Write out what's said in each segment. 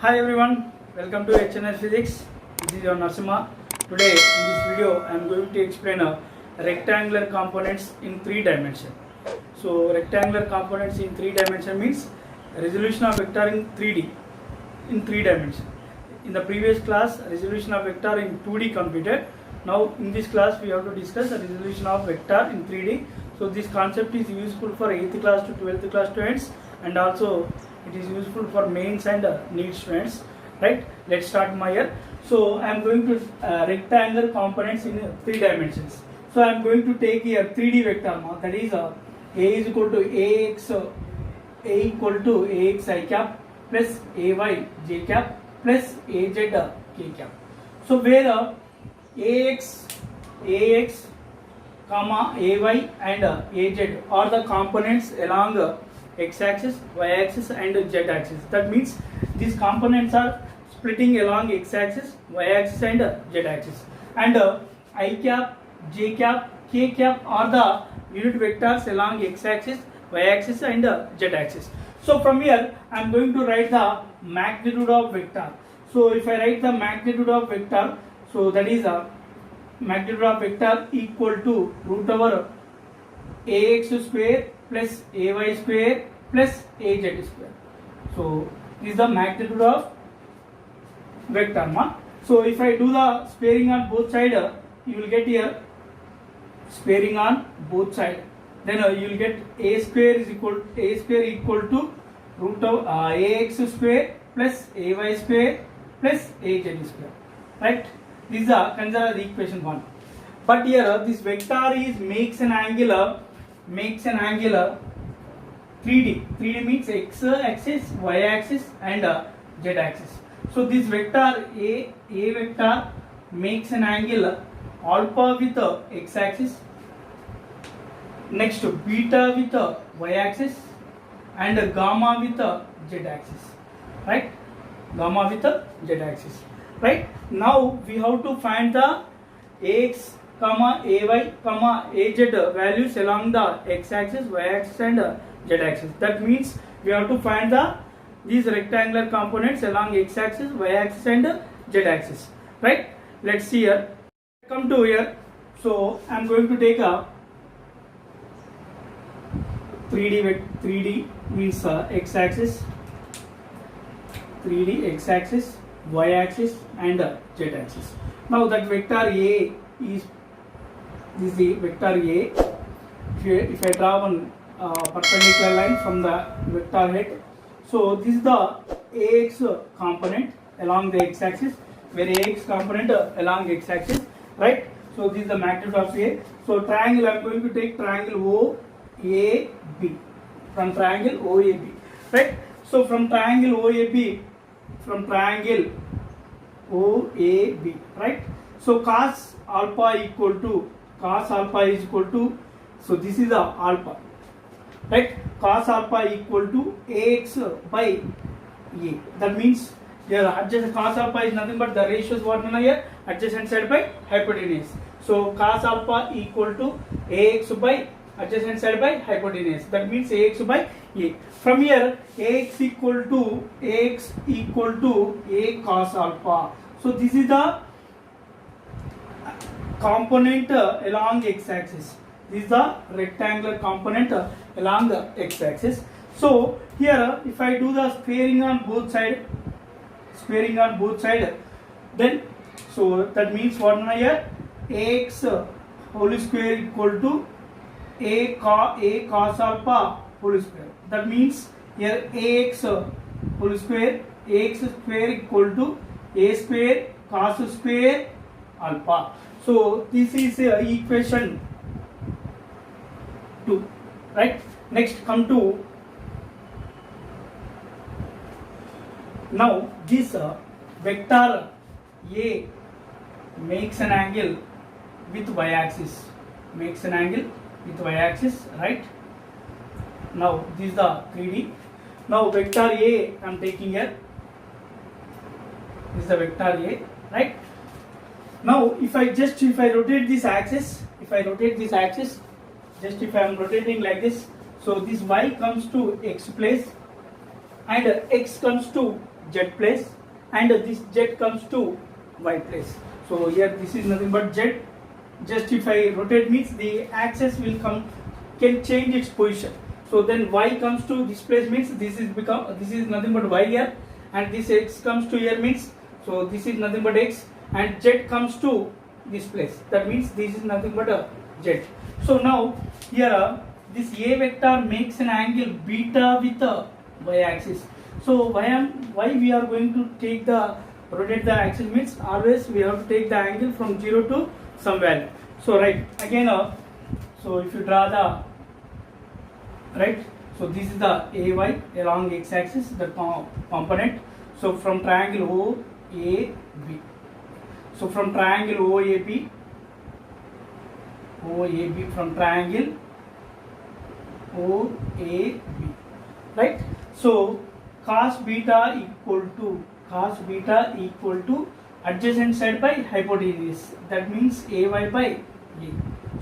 Hi everyone, welcome to HNL Physics. This is your Narsimha. Today in this video I am going to explain rectangular components in 3 dimensions. So rectangular components in 3 dimensions means resolution of vector in 3D in 3 dimensions. In the previous class resolution of vector in 2D completed. Now in this class we have to discuss the resolution of vector in 3D. So this concept is useful for 8th class to 12th class students, and also it is useful for mains and NEET students, right? Let's start my year. So I am going to rectangular components in 3 dimensions. So I am going to take here 3D vector now, that is a is equal to ax, a equal to ax I cap plus ay j cap plus az k cap. So where ax comma ay and az are the components along x-axis, y-axis and z-axis. That means these components are splitting along x-axis, y-axis and z-axis. And I cap, j cap, k cap are the unit vectors along x-axis, y-axis and z-axis. So from here I am going to write the magnitude of vector. So if I write the magnitude of vector, so that is a magnitude of vector equal to root over ax square plus ay square plus az square. So this is the magnitude of vector. So if I do the sparing on both sides, you will get here sparing on both sides. Then you will get a square equal to root of ax square plus ay square plus az square. Right? This is consider the equation 1. But here this vector is makes an angle 3D. 3D means x axis, y axis and z axis. So this vector a vector makes an angle alpha with x axis, next beta with y axis and gamma with z axis, right? Gamma with z axis, right? Now we have to find the ax comma ay comma az values along the x axis, y axis and z axis. That means we have to find these rectangular components along x axis, y axis and z axis, right? Let's see here. Come to here. So I am going to take a 3D means x axis, 3D x axis, y axis and z axis. Now that vector a is this is vector a. If I draw one perpendicular line from the vector head, so this is the ax component along the x axis, where ax component along x axis, right? So this is the magnitude of a. So triangle, I am going to take triangle OAB, from triangle OAB, right? So from triangle OAB, right? So cos alpha is equal to, so this is the alpha, right? Cos alpha equal to ax by a. That means here adjacent cos alpha is nothing but the ratios what here, adjacent side by hypotenuse. So cos alpha equal to ax by adjacent side by hypotenuse. That means ax by a. From here ax equal to a cos alpha. So this is the component along x axis. This is the rectangular component along the x axis. So here if I do the sparing on both side, then so that means what here, ax whole square equal to a cos alpha whole square. That means here ax whole square, ax square equal to a square cos square alpha. So this is equation 2, right? Next come to now this vector a makes an angle with y axis, right? Now this is the 3D. Now vector a I am taking here. This is the vector a, right? Now if I rotate this axis, just if I am rotating like this, so this y comes to x place and x comes to z place, and this z comes to y place. So here this is nothing but z. Just if I rotate means the axis will can change its position. So then y comes to this place means this is nothing but y here, and this x comes to here means, so this is nothing but x, and z comes to this place, that means this is nothing but a z. So now here this a vector makes an angle beta with the y axis. So why we are going to take the rotate the axis means always we have to take the angle from 0 to some value. So right again, so if you draw the right, so this is the ay along x axis, the component. So from triangle OAB, so from triangle OAB from triangle OAB, right? So cos beta equal to adjacent side by hypotenuse, that means ay by a.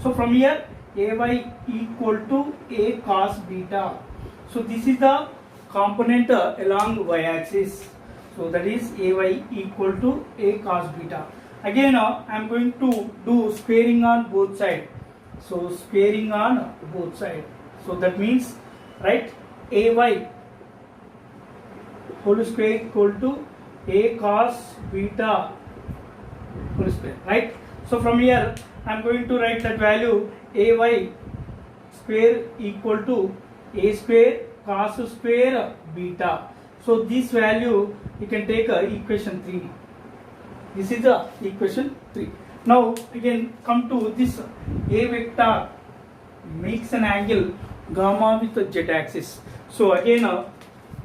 So from here ay equal to a cos beta. So this is the component along y axis. So that is ay equal to a cos beta. Again I am going to do squaring on both sides. So squaring on both sides. So that means, right, ay whole square equal to a cos beta whole square, right? So from here I am going to write that value ay square equal to a square cos square beta. So this value you can take equation 3. This is the equation 3. Now again come to this a vector makes an angle gamma with the z axis. So again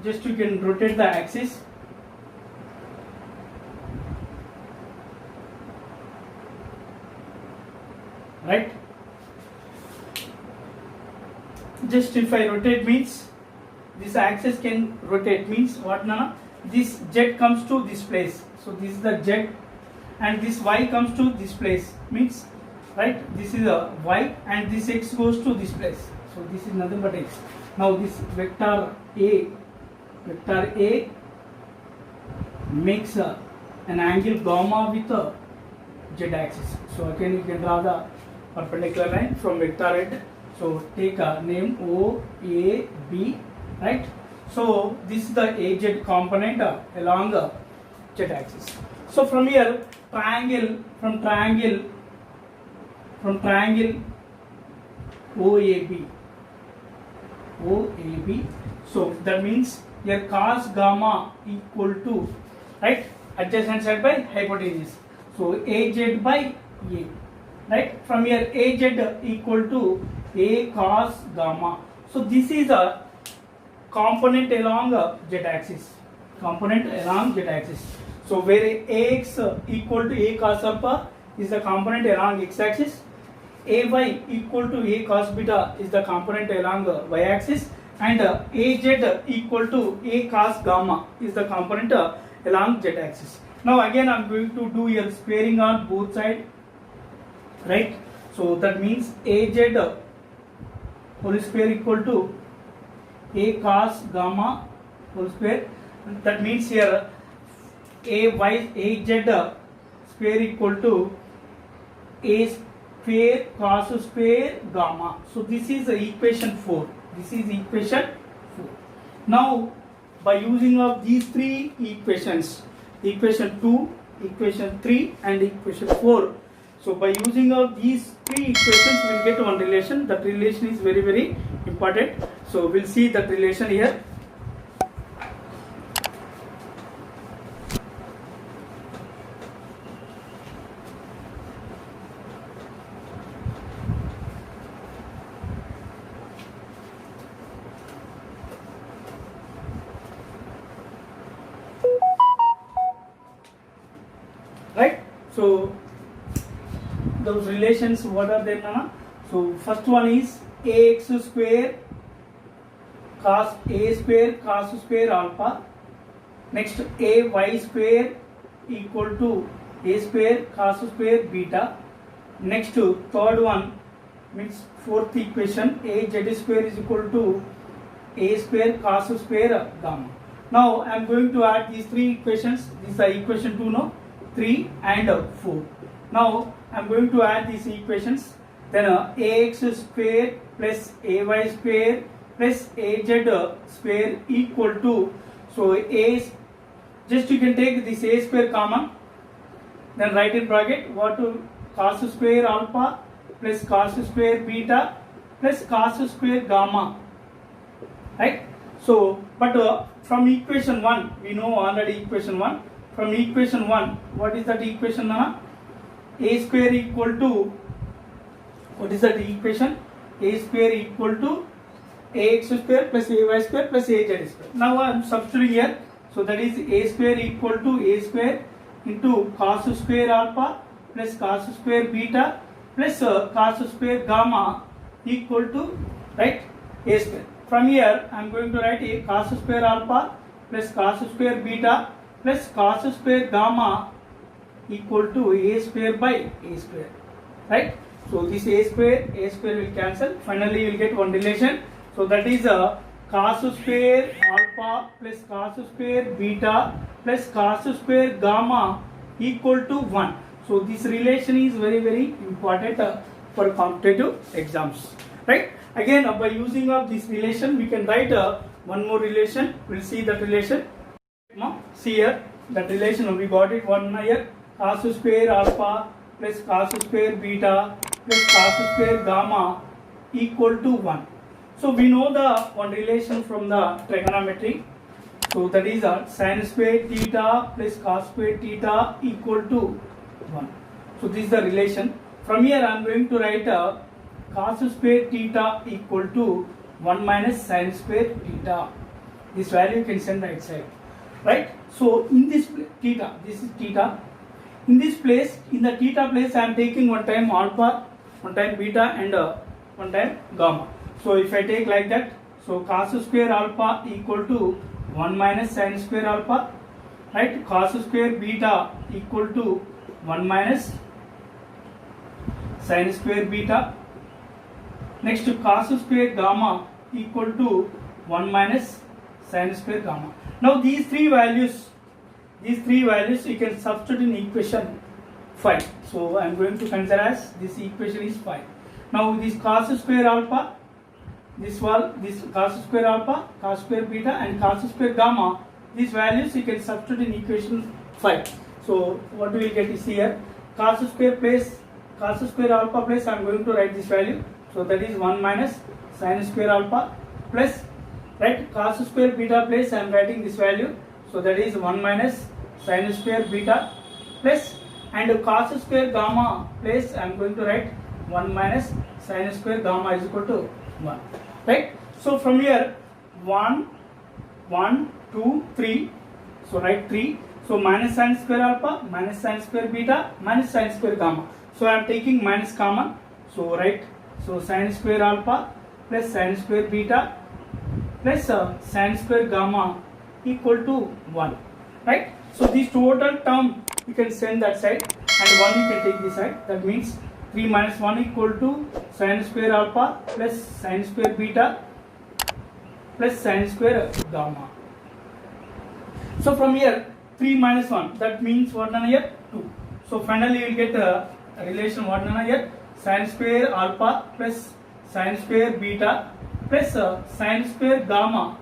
just you can rotate the axis. Right, just if I rotate means this axis can rotate means what now, this z comes to this place, so this is the z, and this y comes to this place means, right, this is a y, and this x goes to this place, so this is nothing but x. Now this vector a makes an angle gamma with a z axis. So again you can draw the perpendicular line from vector end. So take a name OAB, right? So this is the AZ component along the z axis. So from here from triangle OAB. So that means here cos gamma equal to, right, adjacent side by hypotenuse. So AZ by A. Right, from here AZ equal to a cos gamma. So this is a component along z axis. So where ax equal to a cos alpha is the component along x axis, ay equal to a cos beta is the component along y axis, and az equal to a cos gamma is the component along z axis. Now again I am going to do here squaring on both sides. Right, so that means az whole square equal to a cos gamma whole square. That means here az square equal to a square cos square gamma. So this is equation 4. Now by using of these three equations, equation 2, equation 3 and equation 4, so by using of these three equations we will get one relation. That relation is very, very important. So we will see that relation here. Right? So those relations, what are they, Nana? So first one is ax square cos square alpha. Next ay square equal to a square cos square beta. Next third one means fourth equation az square is equal to a square cos square gamma. Now I am going to add these three equations. These are equation 2, no, 3 and 4. Now I am going to add these equations. Then ax square plus ay square plus az square equal to, so a, just you can take this a square common, then write in bracket what to cos square alpha plus cos square beta plus cos square gamma, right? So but from equation 1 we know already equation 1. From equation 1, what is that equation? A square equal to, what is that equation? A square equal to ax square plus ay square plus az square. Now I am substituting here. So that is a square equal to a square into cos square alpha plus cos square beta plus cos square gamma equal to, right, a square. From here I am going to write a cos square alpha plus cos square beta plus cos square gamma equal to a square by a square, right? So this a square will cancel. Finally you will get one relation. So that is cos square alpha plus cos square beta plus cos square gamma equal to 1. So this relation is very, very important for competitive exams, right? Again by using of this relation we can write one more relation. We'll see that relation. See here that relation, we got it one here, cos square alpha plus cos square beta plus cos square gamma equal to 1. So we know the one relation from the trigonometry. So that is sin square theta plus cos square theta equal to 1. So this is the relation. From here I am going to write cos square theta equal to 1 minus sin square theta. This value you can send right side, right? So in this theta, this is theta. In this place, in the theta place, I am taking one time alpha, one time beta, and one time gamma. So if I take like that, so cos square alpha equal to 1 minus sin square alpha, right? Cos square beta equal to 1 minus sin square beta. Next, cos square gamma equal to 1 minus sin square gamma. Now these three values you can substitute in equation 5. So I am going to consider as this equation is 5. Now this cos square alpha, this cos square alpha, cos square beta and cos square gamma, these values you can substitute in equation 5. So what we will get is here cos square plus cos square alpha plus I am going to write this value. So that is 1 minus sin square alpha plus, right, cos square beta plus I am writing this value. So that is 1 minus sin square beta plus, and cos square gamma plus I am going to write 1 minus sin square gamma is equal to 1, right? So from here 1, 2, 3. So write 3. So minus sin square alpha, minus sin square beta, minus sin square gamma. So I am taking minus common. So write, so sin square alpha plus sin square beta plus sin square gamma equal to 1, right? So this total term you can send that side and 1 you can take this side. That means 3 minus 1 equal to sin square alpha plus sin square beta plus sin square gamma. So from here 3 minus 1, that means what here 2. So finally you will get a relation what here, sin square alpha plus sin square beta plus sin square gamma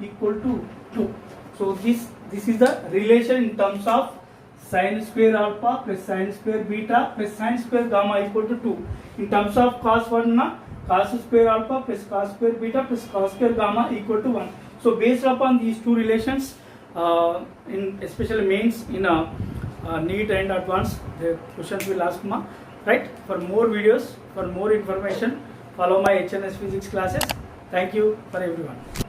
equal to 2. So this is the relation in terms of sin square alpha plus sin square beta plus sin square gamma equal to 2. In terms of cos 1, cos square alpha plus cos square beta plus cos square gamma equal to 1. So based upon these two relations, in especially mains in NEET and advanced, the questions will ask right? For more videos, for more information, follow my HNS physics classes. Thank you for everyone.